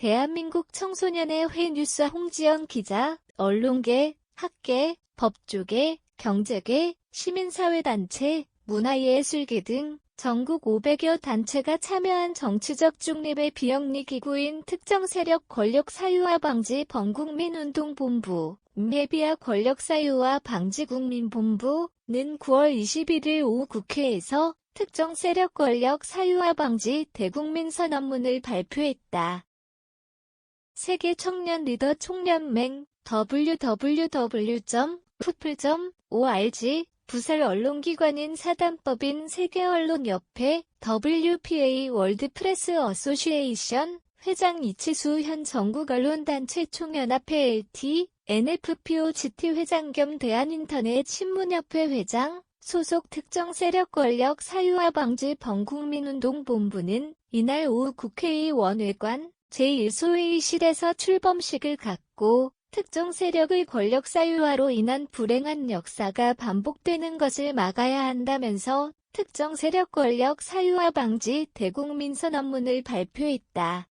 대한민국 청소년의 회 뉴스 홍지연 기자, 언론계, 학계, 법조계, 경제계, 시민사회단체, 문화예술계 등 전국 500여 단체가 참여한 정치적 중립의 비영리기구인 특정 세력 권력 사유화 방지 범국민운동본부, 메비아 권력 사유화 방지 국민본부는 9월 21일 오후 국회에서 특정 세력 권력 사유화 방지 대국민 선언문을 발표했다. 세계 청년 리더 총연맹 www.fupl.org 부설 언론기관인 사단법인 세계언론협회 WPA 월드 프레스 어소시에이션 회장 이치수 현 전국언론단체 총연합회 LT NFPOGT 회장 겸 대한인터넷 신문협회 회장 소속 특정 세력 권력 사유화 방지 범국민운동본부는 이날 오후 국회의원회관 제1소회의실에서 출범식을 갖고 특정 세력의 권력 사유화로 인한 불행한 역사가 반복되는 것을 막아야 한다면서 특정 세력 권력 사유화 방지 대국민 선언문을 발표했다.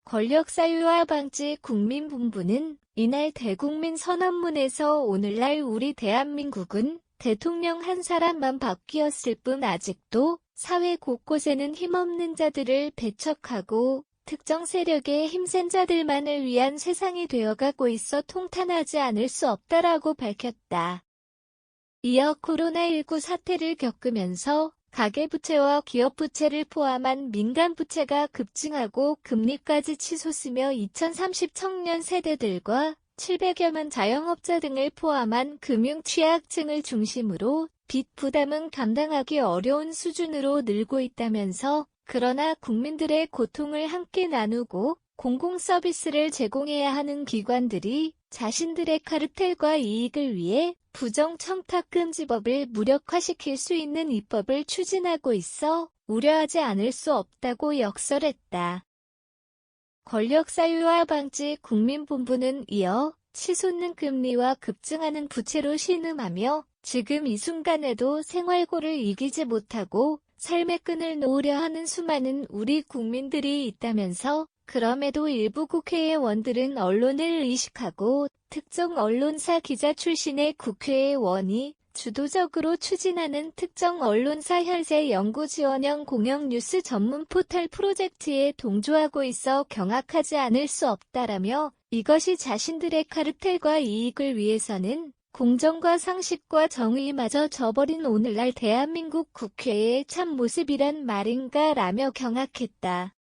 권력 사유화 방지 국민본부는 이날 대국민 선언문에서 오늘날 우리 대한민국은 대통령 한 사람만 바뀌었을 뿐 아직도 사회 곳곳에는 힘없는 자들을 배척하고 특정 세력의 힘센 자들만을 위한 세상이 되어가고 있어 통탄하지 않을 수 없다라고 밝혔다. 이어 코로나19 사태를 겪으면서 가계부채와 기업부채를 포함한 민간부채가 급증하고 금리까지 치솟으며 2030 청년 세대들과 700여만 자영업자 등을 포함한 금융 취약층을 중심으로 빚 부담은 감당하기 어려운 수준으로 늘고 있다면서 그러나 국민들의 고통을 함께 나누고 공공서비스를 제공해야 하는 기관들이 자신들의 카르텔과 이익을 위해 부정청탁금지법을 무력화시킬 수 있는 입법을 추진하고 있어 우려하지 않을 수 없다고 역설했다. 권력사유화 방지 국민본부는 이어 치솟는 금리와 급증하는 부채로 신음하며 지금 이 순간에도 생활고를 이기지 못하고 삶의 끈을 놓으려 하는 수많은 우리 국민들이 있다면서 그럼에도 일부 국회의원들은 언론을 의식하고 특정 언론사 기자 출신의 국회의원이 주도적으로 추진하는 특정 언론사 혈세 연구 지원형 공영 뉴스 전문 포털 프로젝트에 동조하고 있어 경악하지 않을 수 없다라며 이것이 자신들의 카르텔과 이익을 위해서는 공정과 상식과 정의마저 저버린 오늘날 대한민국 국회의 참 모습이란 말인가 라며 경악했다.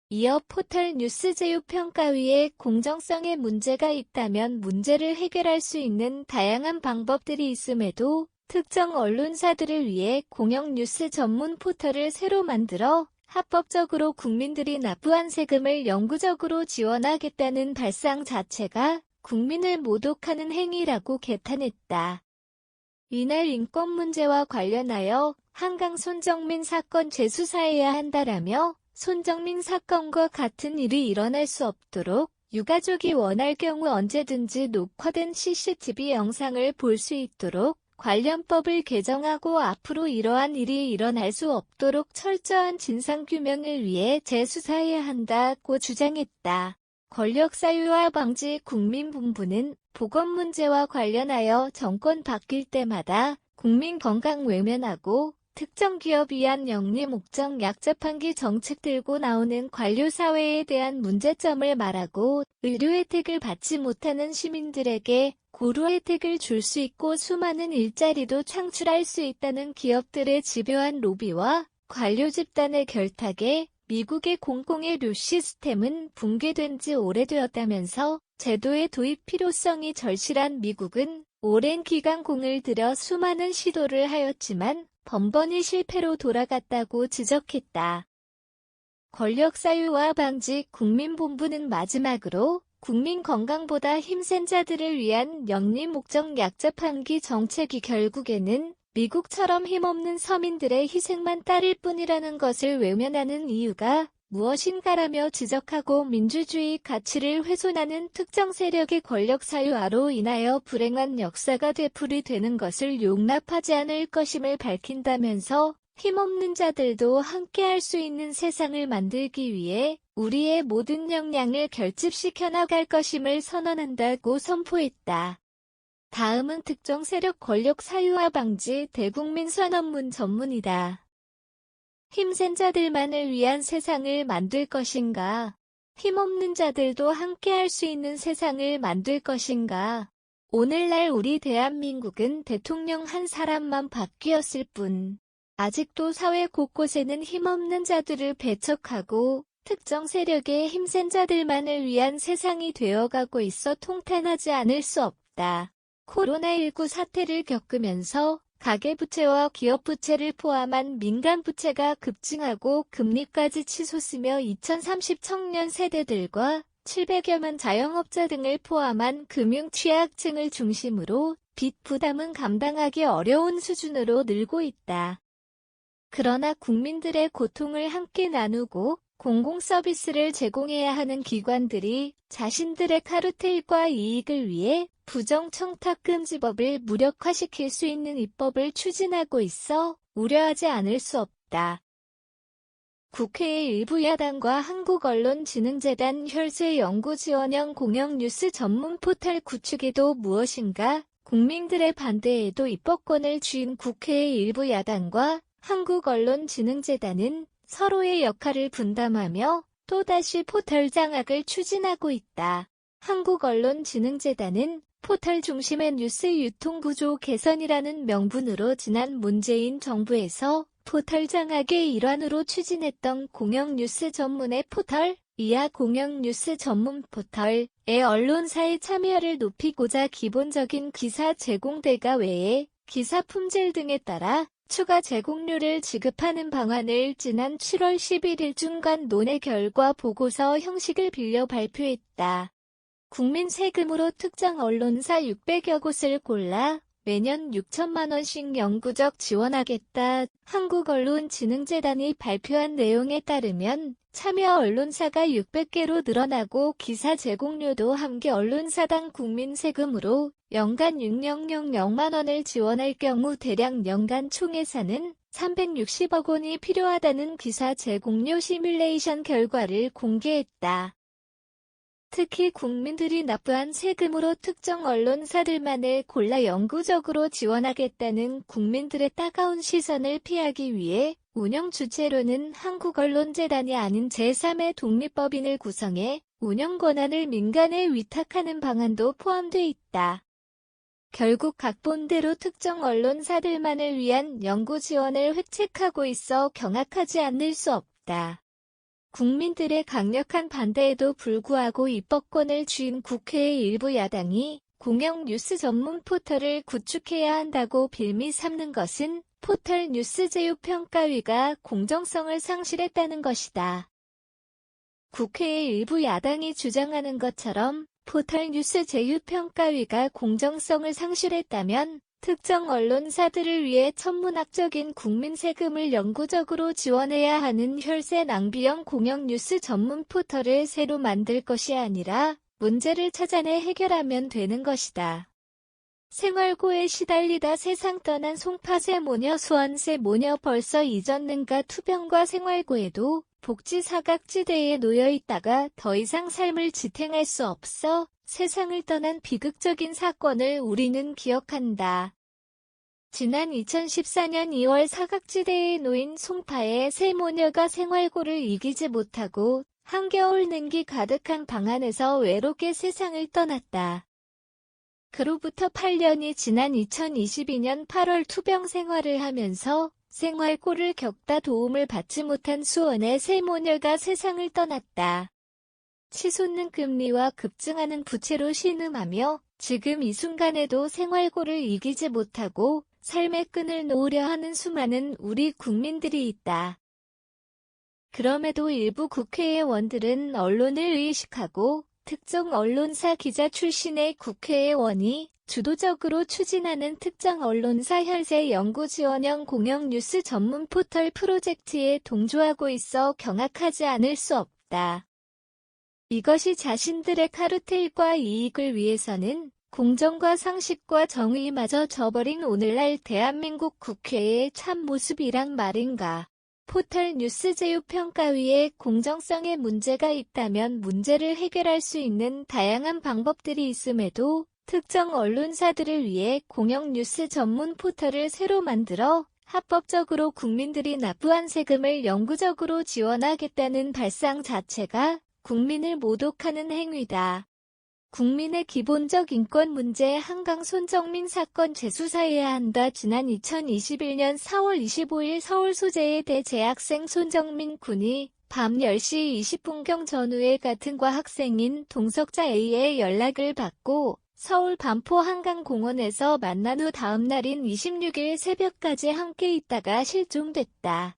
이어 포털 뉴스 제휴평가위에 공정성에 문제가 있다면 문제를 해결할 수 있는 다양한 방법들이 있음에도 특정 언론사들을 위해 공영 뉴스 전문 포털을 새로 만들어 합법적으로 국민들이 납부한 세금을 영구적으로 지원하겠다는 발상 자체가 국민을 모독하는 행위라고 개탄했다. 이날 인권 문제와 관련하여 한강 손정민 사건 재수사해야 한다라며 손정민 사건과 같은 일이 일어날 수 없도록 유가족이 원할 경우 언제든지 녹화된 CCTV 영상을 볼 수 있도록 관련법을 개정하고 앞으로 이러한 일이 일어날 수 없도록 철저한 진상규명을 위해 재수사해야 한다고 주장했다. 권력사유화 방지 국민본부는 보건 문제와 관련하여 정권 바뀔 때마다 국민 건강 외면하고 특정 기업 위한 영리 목적 약자판기 정책 들고 나오는 관료사회에 대한 문제점을 말하고 의료 혜택을 받지 못하는 시민들에게 고루 혜택을 줄 수 있고 수많은 일자리도 창출할 수 있다는 기업들의 집요한 로비와 관료 집단의 결탁에 미국의 공공의료 시스템은 붕괴된 지 오래되었다면서 제도의 도입 필요성이 절실한 미국은 오랜 기간 공을 들여 수많은 시도를 하였지만 번번이 실패로 돌아갔다고 지적했다. 권력사유화 방지 국민본부는 마지막으로 국민 건강보다 힘센 자들을 위한 영리 목적 약자판기 정책이 결국에는 미국처럼 힘없는 서민들의 희생만 따를 뿐이라는 것을 외면하는 이유가 무엇인가라며 지적하고 민주주의 가치를 훼손하는 특정 세력의 권력 사유화로 인하여 불행한 역사가 되풀이되는 것을 용납하지 않을 것임을 밝힌다면서 힘없는 자들도 함께할 수 있는 세상을 만들기 위해 우리의 모든 역량을 결집시켜 나갈 것임을 선언한다고 선포했다. 다음은 특정 세력 권력 사유화 방지 대국민 선언문 전문이다. 힘센 자들만을 위한 세상을 만들 것인가? 힘없는 자들도 함께할 수 있는 세상을 만들 것인가? 오늘날 우리 대한민국은 대통령 한 사람만 바뀌었을 뿐, 아직도 사회 곳곳에는 힘없는 자들을 배척하고 특정 세력의 힘센 자들만을 위한 세상이 되어가고 있어 통탄하지 않을 수 없다. 코로나19 사태를 겪으면서 가계부채와 기업부채를 포함한 민간부채가 급증하고 금리까지 치솟으며 2030 청년 세대들과 700여만 자영업자 등을 포함한 금융 취약층을 중심으로 빚 부담은 감당하기 어려운 수준으로 늘고 있다. 그러나 국민들의 고통을 함께 나누고 공공 서비스를 제공해야 하는 기관들이 자신들의 카르텔과 이익을 위해 부정청탁금지법을 무력화시킬 수 있는 입법을 추진하고 있어 우려하지 않을 수 없다. 국회의 일부 야당과 한국언론진흥재단 혈세연구지원형 공영뉴스 전문 포털 구축에도 무엇인가 국민들의 반대에도 입법권을 쥐인 국회의 일부 야당과 한국언론진흥재단은 서로의 역할을 분담하며 또다시 포털 장악을 추진하고 있다. 한국언론진흥재단은 포털 중심의 뉴스 유통구조 개선이라는 명분으로 지난 문재인 정부에서 포털 장악의 일환으로 추진했던 공영뉴스 전문의 포털, 이하 공영뉴스 전문 포털에 언론사의 참여를 높이고자 기본적인 기사 제공 대가 외에 기사 품질 등에 따라 추가 제공료를 지급하는 방안을 지난 7월 11일 중간 논의 결과 보고서 형식을 빌려 발표했다. 국민 세금으로 특정 언론사 600여 곳을 골라 매년 6천만 원씩 영구적 지원하겠다. 한국언론진흥재단이 발표한 내용에 따르면 참여 언론사가 600개로 늘어나고 기사 제공료도 한 개 언론사당 국민 세금으로 연간 6,000만 원을 지원할 경우 대략 연간 총 예산은 360억 원이 필요하다는 기사 제공료 시뮬레이션 결과를 공개했다. 특히 국민들이 납부한 세금으로 특정 언론사들만을 골라 영구적으로 지원하겠다는 국민들의 따가운 시선을 피하기 위해 운영 주체로는 한국언론재단이 아닌 제3의 독립법인을 구성해 운영 권한을 민간에 위탁하는 방안도 포함돼 있다. 결국 각본대로 특정 언론사들만을 위한 연구 지원을 획책하고 있어 경악하지 않을 수 없다. 국민들의 강력한 반대에도 불구하고 입법권을 쥐인 국회의 일부 야당이 공영 뉴스 전문 포털을 구축해야 한다고 빌미 삼는 것은 포털 뉴스 제휴평가위가 공정성을 상실했다는 것이다. 국회의 일부 야당이 주장하는 것처럼 포털 뉴스 제휴평가위가 공정성을 상실했다면 특정 언론사들을 위해 천문학적인 국민 세금을 영구적으로 지원해야 하는 혈세 낭비형 공영 뉴스 전문 포털을 새로 만들 것이 아니라 문제를 찾아내 해결하면 되는 것이다. 생활고에 시달리다 세상 떠난 송파세 모녀 수원세 모녀 벌써 잊었는가 투병과 생활고에도 복지 사각지대에 놓여 있다가 더 이상 삶을 지탱할 수 없어 세상을 떠난 비극적인 사건을 우리는 기억한다. 지난 2014년 2월 사각지대에 놓인 송파의 세 모녀가 생활고를 이기지 못하고 한겨울 냉기 가득한 방 안에서 외롭게 세상을 떠났다. 그로부터 8년이 지난 2022년 8월 투병 생활을 하면서 생활고를 겪다 도움을 받지 못한 수원의 세 모녀가 세상을 떠났다. 치솟는 금리와 급증하는 부채로 신음하며 지금 이 순간에도 생활고를 이기지 못하고 삶의 끈을 놓으려 하는 수많은 우리 국민들이 있다. 그럼에도 일부 국회의원들은 언론을 의식하고 특정 언론사 기자 출신의 국회의원이 주도적으로 추진하는 특정 언론사 혈세 연구 지원형 공영 뉴스 전문 포털 프로젝트에 동조하고 있어 경악하지 않을 수 없다. 이것이 자신들의 카르텔과 이익을 위해서는 공정과 상식과 정의마저 저버린 오늘날 대한민국 국회의 참 모습이란 말인가. 포털 뉴스 제휴평가위에 공정성에 문제가 있다면 문제를 해결할 수 있는 다양한 방법들이 있음에도 특정 언론사들을 위해 공영 뉴스 전문 포털을 새로 만들어 합법적으로 국민들이 납부한 세금을 영구적으로 지원하겠다는 발상 자체가 국민을 모독하는 행위다. 국민의 기본적 인권 문제 한강 손정민 사건 재수사해야 한다. 지난 2021년 4월 25일 서울 소재의 대재학생 손정민 군이 밤 10시 20분경 전후에 같은 과 학생인 동석자 A의 연락을 받고 서울 반포 한강공원에서 만난 후 다음 날인 26일 새벽까지 함께 있다가 실종됐다.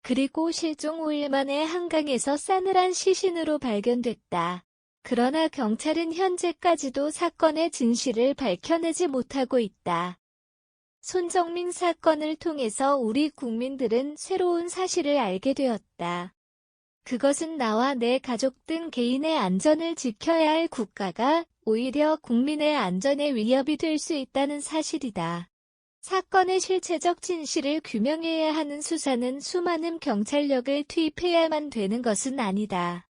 그리고 실종 5일 만에 한강에서 싸늘한 시신으로 발견됐다. 그러나 경찰은 현재까지도 사건의 진실을 밝혀내지 못하고 있다. 손정민 사건을 통해서 우리 국민들은 새로운 사실을 알게 되었다. 그것은 나와 내 가족 등 개인의 안전을 지켜야 할 국가가 오히려 국민의 안전에 위협이 될 수 있다는 사실이다. 사건의 실체적 진실을 규명해야 하는 수사는 수많은 경찰력을 투입해야만 되는 것은 아니다.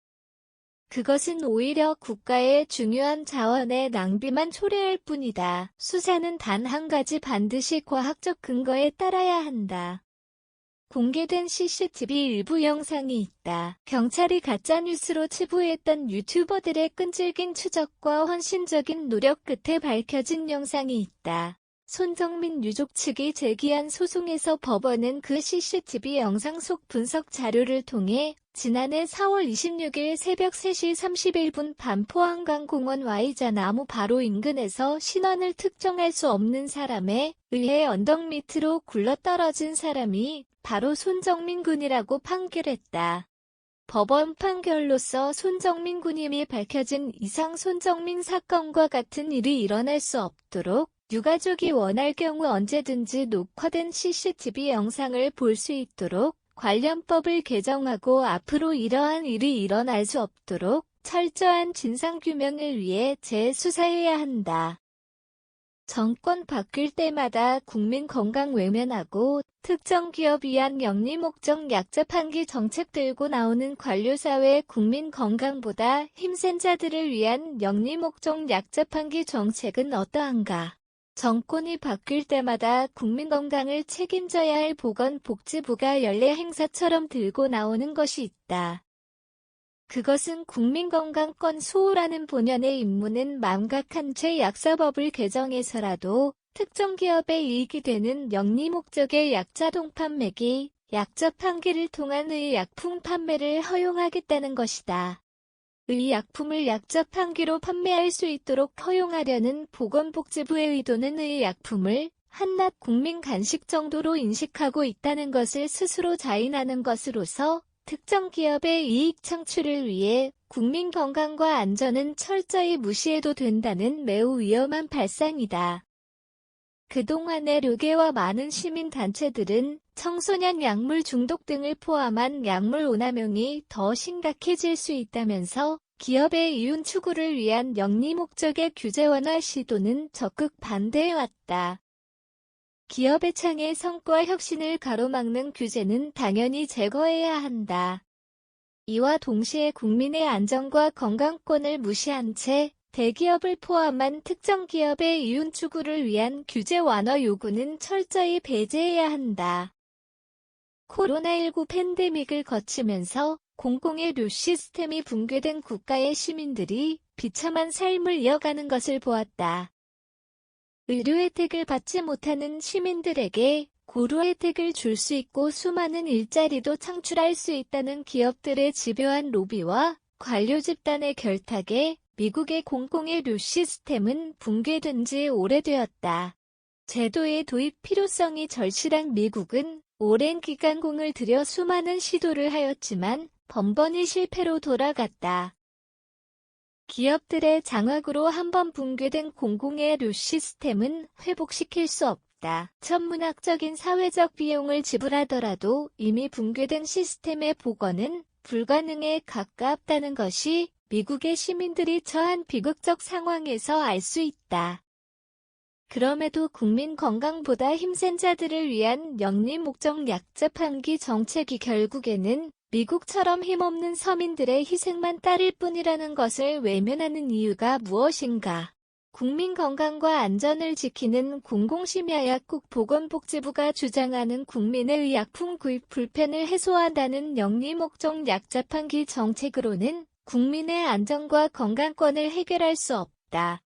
그것은 오히려 국가의 중요한 자원의 낭비만 초래할 뿐이다. 수사는 단 한 가지 반드시 과학적 근거에 따라야 한다. 공개된 CCTV 일부 영상이 있다. 경찰이 가짜뉴스로 치부했던 유튜버들의 끈질긴 추적과 헌신적인 노력 끝에 밝혀진 영상이 있다. 손정민 유족 측이 제기한 소송에서 법원은 그 CCTV 영상 속 분석 자료를 통해 지난해 4월 26일 새벽 3시 31분 반포 한강공원 Y자 나무 바로 인근에서 신원을 특정할 수 없는 사람에 의해 언덕 밑으로 굴러떨어진 사람이 바로 손정민 군이라고 판결했다. 법원 판결로서 손정민 군임이 밝혀진 이상 손정민 사건과 같은 일이 일어날 수 없도록 유가족이 원할 경우 언제든지 녹화된 CCTV 영상을 볼 수 있도록 관련법을 개정하고 앞으로 이러한 일이 일어날 수 없도록 철저한 진상규명을 위해 재수사해야 한다. 정권 바뀔 때마다 국민 건강 외면하고 특정 기업 위한 영리 목적 약자 판기 정책 들고 나오는 관료사회 국민 건강보다 힘센 자들을 위한 영리 목적 약자 판기 정책은 어떠한가? 정권이 바뀔 때마다 국민 건강을 책임져야 할 보건복지부가 연례 행사처럼 들고 나오는 것이 있다. 그것은 국민건강권 수호라는 본연의 임무는 망각한 채 약사법을 개정해서라도 특정 기업의 이익이 되는 영리 목적의 약자 동판매기, 약자 판기를 통한 의약품 판매를 허용하겠다는 것이다. 의약품을 약자 판기로 판매할 수 있도록 허용하려는 보건복지부의 의도는 의약품을 한낱 국민 간식 정도로 인식하고 있다는 것을 스스로 자인하는 것으로서 특정 기업의 이익 창출을 위해 국민 건강과 안전은 철저히 무시해도 된다는 매우 위험한 발상이다. 그동안의 료개와 많은 시민단체들은 청소년 약물 중독 등을 포함한 약물 오남용이 더 심각해질 수 있다면서 기업의 이윤 추구를 위한 영리 목적의 규제 완화 시도는 적극 반대해왔다. 기업의 창의 성과 혁신을 가로막는 규제는 당연히 제거해야 한다. 이와 동시에 국민의 안전과 건강권을 무시한 채 대기업을 포함한 특정 기업의 이윤 추구를 위한 규제 완화 요구는 철저히 배제해야 한다. 코로나19 팬데믹을 거치면서 공공의 료 시스템이 붕괴된 국가의 시민들이 비참한 삶을 이어가는 것을 보았다. 의료 혜택을 받지 못하는 시민들에게 고루 혜택을 줄 수 있고 수많은 일자리도 창출할 수 있다는 기업들의 집요한 로비와 관료 집단의 결탁에 미국의 공공의 료 시스템은 붕괴된 지 오래되었다. 제도의 도입 필요성이 절실한 미국은 오랜 기간 공을 들여 수많은 시도를 하였지만 번번이 실패로 돌아갔다. 기업들의 장악으로 한번 붕괴된 공공의 료 시스템은 회복시킬 수 없다. 천문학적인 사회적 비용을 지불하더라도 이미 붕괴된 시스템의 복원은 불가능에 가깝다는 것이 미국의 시민들이 처한 비극적 상황에서 알 수 있다. 그럼에도 국민 건강보다 힘센 자들을 위한 영리 목적 약자판기 정책이 결국에는 미국처럼 힘없는 서민들의 희생만 따를 뿐이라는 것을 외면하는 이유가 무엇인가? 국민 건강과 안전을 지키는 공공심야약국 보건복지부가 주장하는 국민의 의약품 구입 불편을 해소한다는 영리 목적 약자판기 정책으로는 국민의 안전과 건강권을 해결할 수 없다.